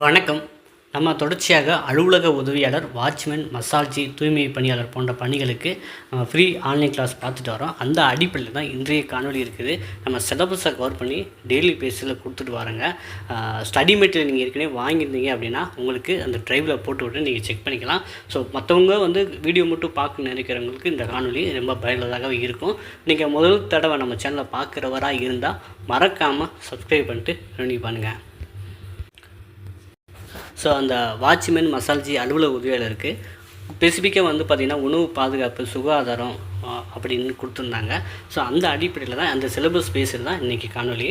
வணக்கம். நம்ம தொடர்ச்சியாக அலுவலக உதவியாளர், வாட்ச்மேன், மசால்ஜி, தூய்மை பணியாளர் போன்ற பணிகளுக்கு நம்ம ஃப்ரீ ஆன்லைன் கிளாஸ் பார்த்துட்டு வரோம். அந்த அடிப்படையில் தான் இன்றைய காணொலி இருக்குது. நம்ம சிலபஸை கவர் பண்ணி டெய்லி பேஸில் கொடுத்துட்டு வரோங்க. ஸ்டடி மெட்டீரியல் நீங்கள் ஏற்கனவே வாங்கியிருந்தீங்க அப்படின்னா உங்களுக்கு அந்த ட்ரைவில் போட்டு விட்டு நீங்கள் செக் பண்ணிக்கலாம். ஸோ மற்றவங்க வீடியோ மட்டும் பார்க்க நினைக்கிறவங்களுக்கு இந்த காணொலி ரொம்ப பயனுள்ளதாகவே இருக்கும். நீங்கள் முதல் தடவை நம்ம சேனலை பார்க்குறவராக இருந்தால் மறக்காமல் சப்ஸ்கிரைப் பண்ணிட்டு ரெனியூ பண்ணுங்கள். ஸோ அந்த வாட்ச்மேன், மசால்ஜி அலுவலக உதவியாளருக்கு ஸ்பெசிஃபிக்காக பார்த்திங்கன்னா உணவு பாதுகாப்பு, சுகாதாரம் அப்படின்னு கொடுத்துருந்தாங்க. ஸோ அந்த அடிப்படையில் தான் அந்த சிலபஸ் பேஸில் தான் இன்றைக்கி காணொலி.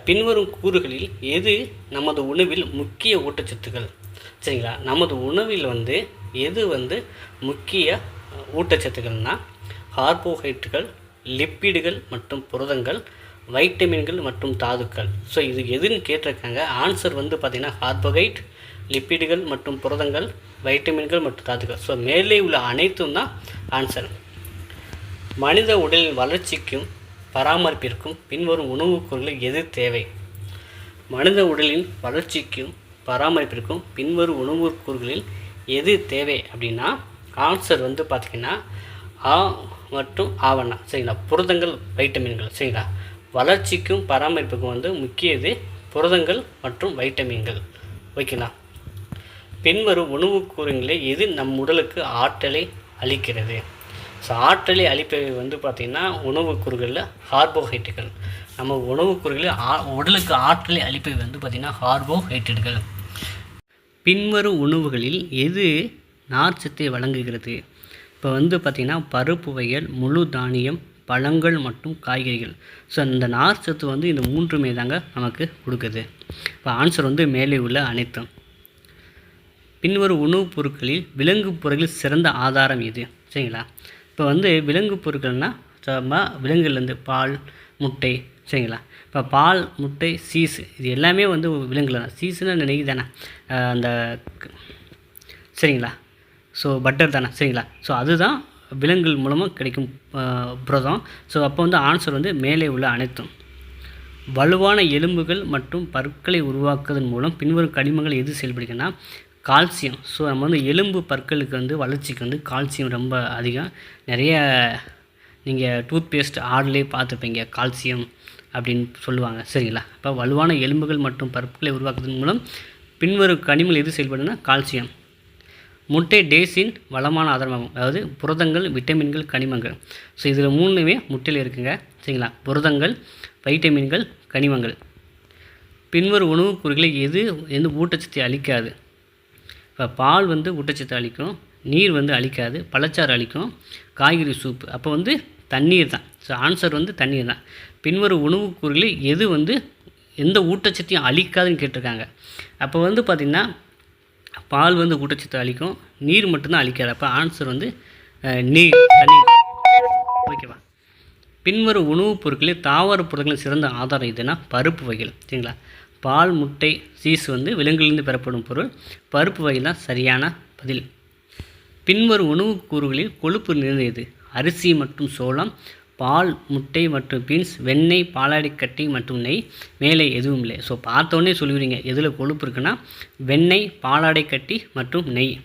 பின்வரும் கூறுகளில் எது நமது உணவில் முக்கிய ஊட்டச்சத்துக்கள்? சரிங்களா, நமது உணவில் எது முக்கிய ஊட்டச்சத்துக்கள்னால் கார்போஹைட்ரேட்டுகள், லிப்பிடுகள் மற்றும் புரதங்கள், வைட்டமின்கள் மற்றும் தாதுக்கள். ஸோ இது எதுன்னு கேட்டிருக்காங்க. ஆன்சர் பார்த்திங்கன்னா கார்போஹைட்ரேட், லிப்பிடுகள் மற்றும் புரதங்கள், வைட்டமின்கள் மற்றும் தாதுக்கள். ஸோ மேலே உள்ள அனைத்தும் தான் ஆன்சர். மனித உடலின் வளர்ச்சிக்கும் பராமரிப்பிற்கும் பின்வரும் உணவுப் பொருட்கள் எது தேவை? மனித உடலின் வளர்ச்சிக்கும் பராமரிப்பிற்கும் பின்வரும் உணவுப் பொருட்களில் எது தேவை அப்படின்னா ஆன்சர் பார்த்திங்கன்னா ஆ மற்றும் ஆவணா. சரிங்களா, புரதங்கள், வைட்டமின்கள். சரிங்களா, வளர்ச்சிக்கும் பராமரிப்புக்கும் முக்கியது புரதங்கள் மற்றும் வைட்டமின்கள். ஓகேங்களா. பின்வரும் உணவுக் கூறுகளில் எது நம் உடலுக்கு ஆற்றலை அளிக்கிறது? ஸோ ஆற்றலை அளிப்பவை பார்த்திங்கன்னா உணவுக் கூறுகளில் கார்போஹைட்ரேட்டுகள். நம்ம உணவுக் கூறுகளில் உடலுக்கு ஆற்றலை அளிப்பவை பார்த்திங்கன்னா கார்போஹைட்ரேட்டுகள். பின்வரும் உணவுகளில் எது நார்ச்சத்தை வழங்குகிறது? இப்போ பார்த்திங்கன்னா பருப்பு வகைகள், முழு தானியம், பழங்கள் மற்றும் காய்கறிகள். ஸோ இந்த நார்ச்சத்து இந்த மூன்றுமே தாங்க நமக்கு கொடுக்குது. இப்போ ஆன்சர் மேலே உள்ள அனைத்தும். பின்வரும் உணவுப் பொருட்களில் விலங்கு பொருட்களில் சிறந்த ஆதாரம் எது? சரிங்களா, இப்போ விலங்கு பொருட்கள்னால் விலங்குலேருந்து பால், முட்டை. சரிங்களா, இப்போ பால், முட்டை, சீஸ் இது எல்லாமே விலங்குல தான். சீஸுன்னு நெய் தானே, அந்த சரிங்களா, ஸோ பட்டர் தானே. சரிங்களா, ஸோ அதுதான் விலங்குகள் மூலமாக கிடைக்கும் புரதம். ஸோ அப்போ ஆன்சர் மேலே உள்ள அனைத்தும். வலுவான எலும்புகள் மற்றும் பற்களை உருவாக்குவதன் மூலம் பின்வரும் கனிமங்கள் எது செயல்படுகிறதுனா கால்சியம். ஸோ நம்ம எலும்பு பற்களுக்கு வளர்ச்சிக்கு கால்சியம் ரொம்ப அதிகம். நிறைய நீங்கள் டூத் பேஸ்ட் ஆட்லேயே பார்த்துப்பீங்க கால்சியம் அப்படின்னு சொல்லுவாங்க. சரிங்களா, இப்போ வலுவான எலும்புகள் மற்றும் பற்களை உருவாக்குவதன் மூலம் பின்வரும் கனிமங்கள் எது செயல்படுதுன்னா கால்சியம். முட்டை டேஸின் வளமான ஆதாரமாகும். அதாவது புரதங்கள், விட்டமின்கள், கனிமங்கள். ஸோ இதில் மூணுமே முட்டையில் இருக்குங்க. சரிங்களா, புரதங்கள், வைட்டமின்கள், கனிமங்கள். பின்வரும் உணவுப் பொருட்களில் எது ஊட்டச்சத்தை அளிக்காது? இப்போ பால் ஊட்டச்சத்தை அளிக்கும், நீர் அளிக்காது, பழச்சாறு அளிக்கும், காய்கறி சூப்பு. அப்போ தண்ணீர் தான். ஸோ ஆன்சர் தண்ணீர் தான். பின்வரும் உணவுப் பொருட்களில் எது எந்த ஊட்டச்சத்தையும் அளிக்காதுன்னு கேட்டிருக்காங்க. அப்போ பார்த்திங்கன்னா பால் ஊட்டச்சத்து அளிக்கும், நீர் மட்டும்தான் அளிக்காது. அப்போ ஆன்சர் நீர், தண்ணீர். ஓகேவா. பின்வரும் உணவுப் பொருட்களில் தாவர புரதங்களின் சிறந்த ஆதாரம் எதுனா பருப்பு வகைகள். சரிங்களா, பால், முட்டை, சீஸ் விலங்குகளிலிருந்து பெறப்படும் பொருள். பருப்பு வகைகள் தான் சரியான பதில். பின்வரும் உணவுக் கூறுகளில் கொழுப்பு நிறைந்தது? அரிசி மற்றும் சோளம், பால், முட்டை மற்றும் பீன்ஸ், வெண்ணெய், பாலாடைக்கட்டி மற்றும் நெய். மேலே எதுவும் இல்லை. ஸோ பார்த்தோன்னே சொல்லிவிடுங்க எதில் கொழுப்பு இருக்குன்னா வெண்ணெய், பாலாடைக்கட்டி மற்றும் நெய்.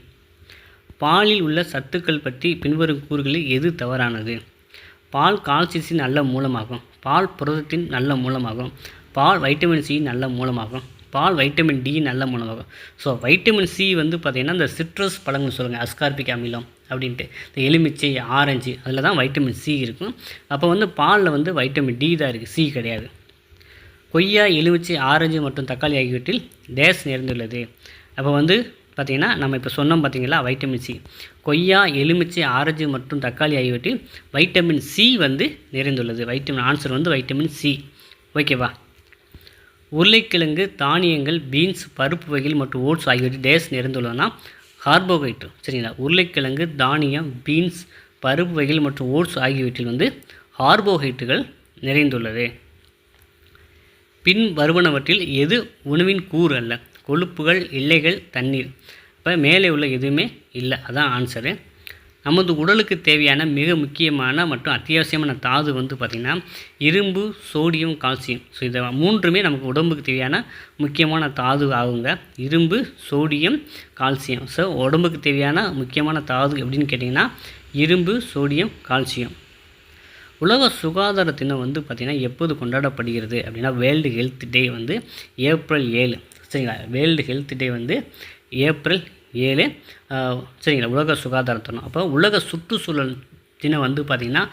பாலில் உள்ள சத்துக்கள் பற்றி பின்வரும் கூறுகளில் எது தவறானது? பால் கால்சியத்தின் நல்ல மூலமாகும், பால் புரதத்தின் நல்ல மூலமாகும், பால் வைட்டமின் சி நல்ல மூலமாகும், பால் வைட்டமின் டி நல்ல மூலமாகும். ஸோ வைட்டமின் சி பார்த்திங்கன்னா இந்த சிட்ரஸ் பழங்கள்னு சொல்லுங்கள், அஸ்கார்பிக் அமிலம் அப்படின்ட்டு. இந்த எலுமிச்சை, ஆரஞ்சு அதில் தான் வைட்டமின் சி இருக்கும். அப்போ பாலில் வைட்டமின் டி தான் இருக்குது, சி கிடையாது. கொய்யா, எலுமிச்சை, ஆரஞ்சு மற்றும் தக்காளி ஆகியவற்றில் டேஸ் நிறைந்துள்ளது. அப்போ பார்த்திங்கன்னா நம்ம இப்போ சொன்னோம் பார்த்திங்களா வைட்டமின் சி. கொய்யா, எலுமிச்சை, ஆரஞ்சு மற்றும் தக்காளி ஆகியவற்றில் வைட்டமின் சி நிறைந்துள்ளது. Answer vitamin C. ஓகேவா. உருளைக்கிழங்கு, தானியங்கள், பீன்ஸ், பருப்பு வகைகள் மற்றும் ஓட்ஸ் ஆகியவற்றில் டேஸ் நிறைந்துள்ளதுனா கார்போஹைட்ரேட். சரிங்களா, உருளைக்கிழங்கு, தானியம், பீன்ஸ், பருப்பு வகைகள் மற்றும் ஓட்ஸ் ஆகியவற்றில் கார்போஹைட்ரேட்டுகள் நிறைந்துள்ளது. பின் வருவனவற்றில் எது உணவின் கூறு அல்ல? கொழுப்புகள், இலைகள், தண்ணீர். இப்போ மேலே உள்ள எதுவுமே இல்லை, அதான் ஆன்சரு. நமது உடலுக்கு தேவையான மிக முக்கியமான மற்றும் அத்தியாவசியமான தாது வந்து பார்த்திங்கன்னா இரும்பு, சோடியம், கால்சியம். ஸோ இதை மூன்றுமே நமக்கு உடம்புக்கு தேவையான முக்கியமான தாது ஆகுங்க. இரும்பு, சோடியம், கால்சியம். ஸோ உடம்புக்கு தேவையான முக்கியமான தாது எப்படின்னு கேட்டிங்கன்னா இரும்பு, சோடியம், கால்சியம். உலக சுகாதார தினம் வந்து பார்த்திங்கன்னா எப்போது கொண்டாடப்படுகிறது அப்படின்னா வேர்ல்டு ஹெல்த் டே வந்து ஏப்ரல் 7. சரிங்களா, வேர்ல்டு ஹெல்த் டே வந்து ஏப்ரல் 7. சரிங்களா, உலக சுகாதார தினம். அப்போ உலக சுற்றுச்சூழல் தினம் வந்து பார்த்திங்கன்னா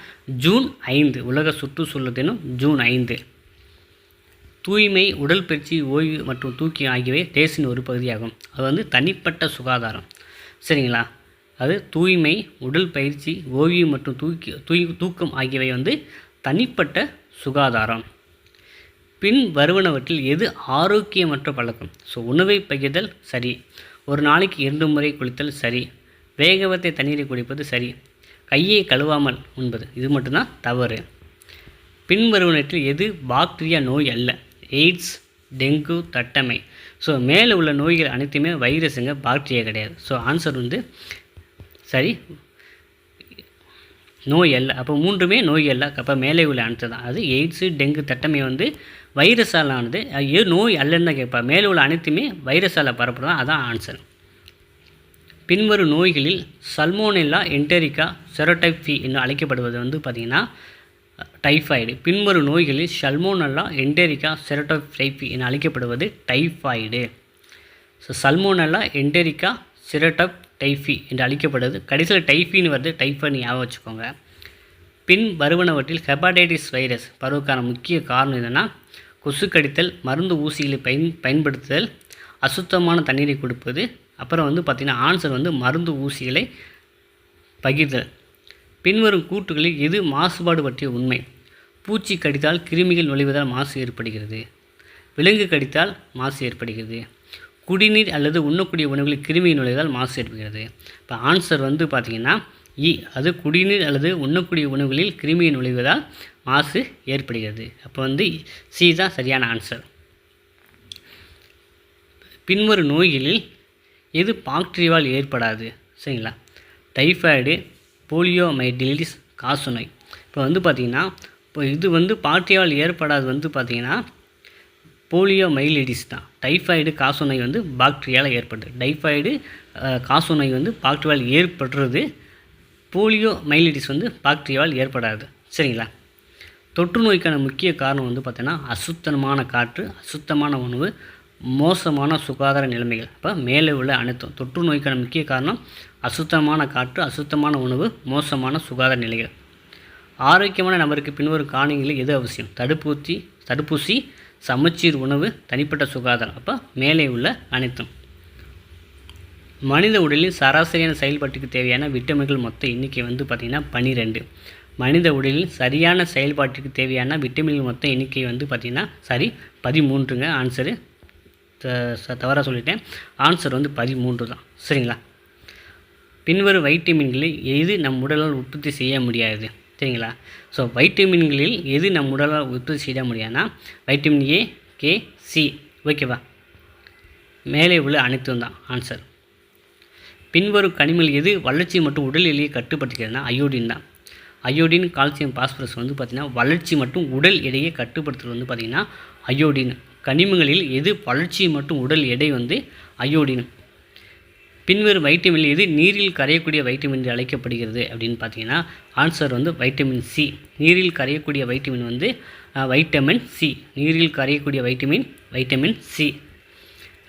ஜூன் 5. உலக சுற்றுச்சூழல் தினம் ஜூன் 5. தூய்மை, உடற்பயிற்சி, ஓய்வு மற்றும் தூக்கி ஆகியவை டேஸின் ஒரு பகுதியாகும். அது வந்து தனிப்பட்ட சுகாதாரம். சரிங்களா, அது தூய்மை, உடல் பயிற்சி, ஓய்வு மற்றும் தூக்கம் ஆகியவை வந்து தனிப்பட்ட சுகாதாரம். பின் வருவனவற்றில் எது ஆரோக்கியமற்ற பழக்கம்? ஸோ உணவை பகிர்தல் சரி, ஒரு நாளைக்கு 2 முறை குளித்தல் சரி, வேகவத்தை தண்ணீரை குடிப்பது சரி, கையை கழுவாமல் உண்பது இது மட்டும்தான் தவறு. பின் வருவனவற்றில் எது பாக்டீரியா நோய் அல்ல? AIDS, dengue, தட்டமை. ஸோ மேலே உள்ள நோய்கள் அனைத்துமே வைரஸுங்க, பாக்டீரியா கிடையாது. ஸோ ஆன்சர் வந்து சரி, நோய் அல்ல. அப்போ மூன்றுமே நோய் அல்ல. அப்போ மேலே உள்ள ஆன்சர் தான். அது எய்ட்ஸு, டெங்கு, தட்டமை வந்து வைரஸால் ஆனது. நோய் அல்லன்னு தான் கேட்பா. மேலே உள்ள அனைத்துமே வைரஸால் பரப்புறதான், அதான் ஆன்சர். பின்வரும் நோய்களில் சல்மோனெல்லா என்டெரிக்கா செரோடைப்சி என்று அழைக்கப்படுவது வந்து பார்த்திங்கன்னா டைஃபாய்டு. பின்வரும் நோய்களில் சல்மோனெல்லா என்டெரிக்கா செரோடைப்சி என அழைக்கப்படுவது டைஃபாய்டு. ஸோ சல்மோனெல்லா என்டெரிக்கா செரோடைப்சி என்று அழைக்கப்படுவது. கடைசியில் டைஃபின்னு வருது, டைஃபாய்டு ஞாபகம் வச்சுக்கோங்க. பின் வருவனவற்றில் ஹெப்பாடைட்டிஸ் வைரஸ் பரவுக்கான முக்கிய காரணம் என்னென்னா கொசு கடித்தல், மருந்து ஊசிகளை பயன்படுத்துதல், அசுத்தமான தண்ணீரை கொடுப்பது. அப்புறம் வந்து பார்த்திங்கன்னா ஆன்சர் வந்து மருந்து ஊசிகளை பகிர்தல். பின்வரும் கூற்றுகளில் எது மாசுபாடு பற்றிய உண்மை? பூச்சி கடித்தால் கிருமிகள் நுழைவதால் மாசு ஏற்படுகிறது. விலங்கு கடித்தால் மாசு ஏற்படுகிறது. குடிநீர் அல்லது உண்ணக்கூடிய உணவுகளில் கிருமி நுழைவதால் மாசு ஏற்படுகிறது. இப்போ ஆன்சர் வந்து பார்த்திங்கன்னா இ, அது குடிநீர் அல்லது உண்ணக்கூடிய உணவுகளில் கிருமி நுழைவதால் மாசு ஏற்படுகிறது. அப்போ வந்து சி தான் சரியான ஆன்சர். பின்வரும் நோய்களில் எது பாக்டீரியாவால் ஏற்படாது? சரிங்களா, டைஃபாய்டு, போலியோமைலிட்டிஸ், காசநோய். இப்போ வந்து பார்த்திங்கன்னா இது வந்து பாக்டீரியாவால் ஏற்படாது வந்து பார்த்திங்கன்னா போலியோமைலிட்டிஸ் தான். டைஃபாய்டு, காசநோய் வந்து பாக்டீரியாவில் ஏற்படுது. டைஃபாய்டு, காசநோய் வந்து பாக்டீரியாவால் ஏற்படுறது. போலியோமைலிட்டிஸ் வந்து பாக்டீரியாவால் ஏற்படாது. சரிங்களா, தொற்று நோய்க்கான முக்கிய காரணம் வந்து பார்த்தீங்கன்னா அசுத்தமான காற்று, அசுத்தமான உணவு, மோசமான சுகாதார நிலைமைகள். அப்போ மேலே உள்ள அனைத்தும் தொற்று நோய்க்கான முக்கிய காரணம் அசுத்தமான காற்று, அசுத்தமான உணவு, மோசமான சுகாதார நிலைகள். ஆரோக்கியமான நபருக்கு பின்வரும் காரணிகளில் எது அவசியம்? தடுப்பூசி, சமச்சீர் உணவு, தனிப்பட்ட சுகாதாரம். அப்போ மேலே உள்ள அனைத்தும். மனித உடலில் சராசரியான செயல்பாட்டுக்கு தேவையான விட்டமின்கள் மொத்த எண்ணிக்கை வந்து பார்த்திங்கன்னா 12. மனித உடலில் சரியான செயல்பாட்டுக்கு தேவையான விட்டமின்கள் மொத்த எண்ணிக்கை வந்து பார்த்திங்கன்னா 13ங்க. ஆன்சரு தவறாக சொல்லிட்டேன். ஆன்சர் வந்து 13 தான். சரிங்களா, பின்வரும் வைட்டமின்களில் எது நம் உடலால் உற்பத்தி செய்ய முடியாது? சரிங்களா, ஸோ வைட்டமின்களில் எது நம் உடலால் உற்பத்தி செய்ய முடியாதுன்னா வைட்டமின் ஏ, கே, சி. ஓகேவா, மேலே உள்ள அனைத்தும் தான் ஆன்சர். பின்வரும் கனிமங்கள் எது வளர்ச்சி மற்றும் உடல் எடையை கட்டுப்படுத்துகிறதுனா அயோடின் தான். அயோடின், கால்சியம், பாஸ்பரஸ் வந்து பார்த்திங்கன்னா வளர்ச்சி மற்றும் உடல் எடையை கட்டுப்படுத்துறது வந்து பார்த்திங்கன்னா அயோடின். கனிமங்களில் எது வளர்ச்சி மற்றும் உடல் எடை வந்து அயோடின். பின்வரும் வைட்டமின் எது நீரில் கரையக்கூடிய வைட்டமின் என்று அழைக்கப்படுகிறது அப்படின்னு பார்த்தீங்கன்னா ஆன்சர் வந்து வைட்டமின் சி. நீரில் கரையக்கூடிய வைட்டமின் வந்து வைட்டமின் சி. நீரில் கரையக்கூடிய வைட்டமின் சி.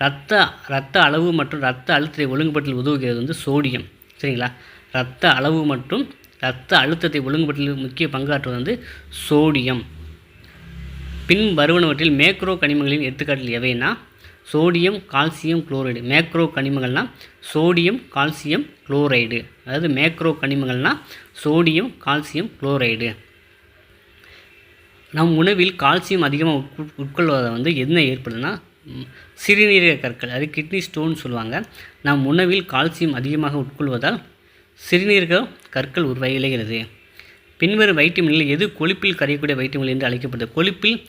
இரத்த அளவு மற்றும் இரத்த அழுத்தத்தை ஒழுங்குபடுத்தல் உதவுகிறது வந்து சோடியம். சரிங்களா, இரத்த அளவு மற்றும் இரத்த அழுத்தத்தை ஒழுங்குபடுத்தல் முக்கிய பங்காற்றுவது வந்து சோடியம். பின் வருவனவற்றில் மேக்ரோ கனிமங்களின் எடுத்துக்காட்டில் எவைனா சோடியம், கால்சியம், குளோரைடு. மேக்ரோ கனிமங்கள்னால் சோடியம், கால்சியம், குளோரைடு. அதாவது மேக்ரோ கனிமங்கள்னால் சோடியம், கால்சியம், குளோரைடு. நம் உணவில் கால்சியம் அதிகமாக உட்கொள்வதை வந்து என்ன ஏற்படுதுன்னா சிறுநீரக கற்கள், அது கிட்னி ஸ்டோன் சொல்லுவாங்க. நம் உணவில் கால்சியம் அதிகமாக உட்கொள்வதால் சிறுநீரக கற்கள் உருவாகிறது. பின்வரும் வைட்டமின்கள் எது கொழுப்பில் கரையக்கூடிய வைட்டமின் என்று அழைக்கப்படுது? கொழுப்பில்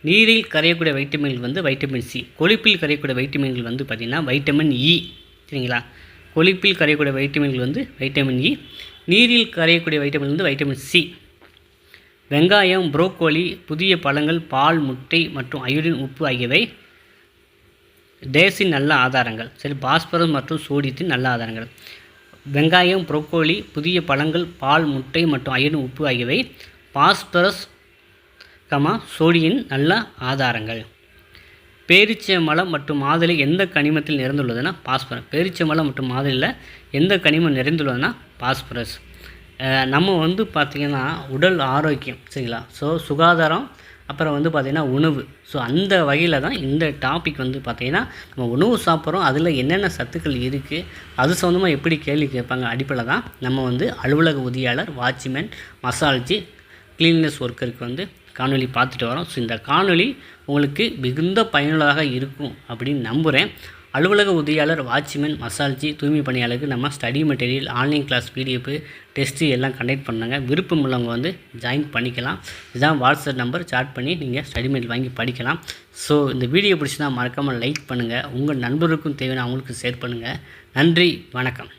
நீரில் கரையக்கூடிய வைட்டமின்கள் வந்து வைட்டமின் சி. கொழுப்பில் கரையக்கூடிய வைட்டமின்கள் வந்து பார்த்திங்கன்னா வைட்டமின் இ. சரிங்களா, கொழுப்பில் கரையக்கூடிய வைட்டமின்கள் வந்து வைட்டமின் இ, நீரில் கரையக்கூடிய வைட்டமின் வந்து வைட்டமின் சி. வெங்காயம், புரோக்கோலி, புதிய பழங்கள், பால், முட்டை மற்றும் அயோடின், உப்பு ஆகியவை டேஸின் நல்ல ஆதாரங்கள். சரி, பாஸ்பரஸ் மற்றும் சோடியத்தின் நல்ல ஆதாரங்கள். வெங்காயம், புரோக்கோலி, புதிய பழங்கள், பால், முட்டை மற்றும் அயோடின், உப்பு ஆகியவை பாஸ்பரஸ், சோடியின் நல்ல ஆதாரங்கள். பேரிச்சம்பழம் மற்றும் மாதுளை எந்த கனிமத்தில் நிறைந்துள்ளதுன்னா பாஸ்பரஸ். பேரிச்சம்பழம் மற்றும் மாதுளையில் எந்த கனிமம் நிறைந்துள்ளதுன்னா பாஸ்பரஸ். நம்ம வந்து பார்த்திங்கன்னா உடல் ஆரோக்கியம், சரிங்களா? ஸோ சுகாதாரம், அப்புறம் வந்து பார்த்திங்கன்னா உணவு. ஸோ அந்த வகையில் தான் இந்த டாபிக் வந்து பார்த்திங்கன்னா நம்ம உணவு சாப்பிட்றோம், அதில் என்னென்ன சத்துக்கள் இருக்குது, அது சம்மந்தமாக எப்படி கேள்வி கேட்பாங்க அடிப்படையில் தான் நம்ம வந்து அலுவலக உதவியாளர், வாட்ச்மேன், மசால்ஜி, கிளீன்னஸ் ஒர்க்கருக்கு வந்து காணொலி பார்த்துட்டு வரோம். ஸோ இந்த காணொலி உங்களுக்கு மிகுந்த பயனுள்ளதாக இருக்கும் அப்படின்னு நம்புகிறேன். அலுவலக உதவியாளர், வாட்ச்மேன், மசால்ஜி, தூய்மை பணியாளருக்கு நம்ம study material, online class, PDF, test எல்லாம் கண்டக்ட் பண்ணாங்க. விருப்பம் உள்ளவங்க வந்து ஜாயின் பண்ணிக்கலாம். இதுதான் வாட்ஸ்அப் நம்பர், சாட் பண்ணி நீங்கள் ஸ்டடி மெட்டீரியல் வாங்கி படிக்கலாம். ஸோ இந்த வீடியோ பிடிச்சினா மறக்காமல் லைக் பண்ணுங்கள், உங்கள் நண்பருக்கும் தேவையான அவங்களுக்கு ஷேர் பண்ணுங்கள். நன்றி, வணக்கம்.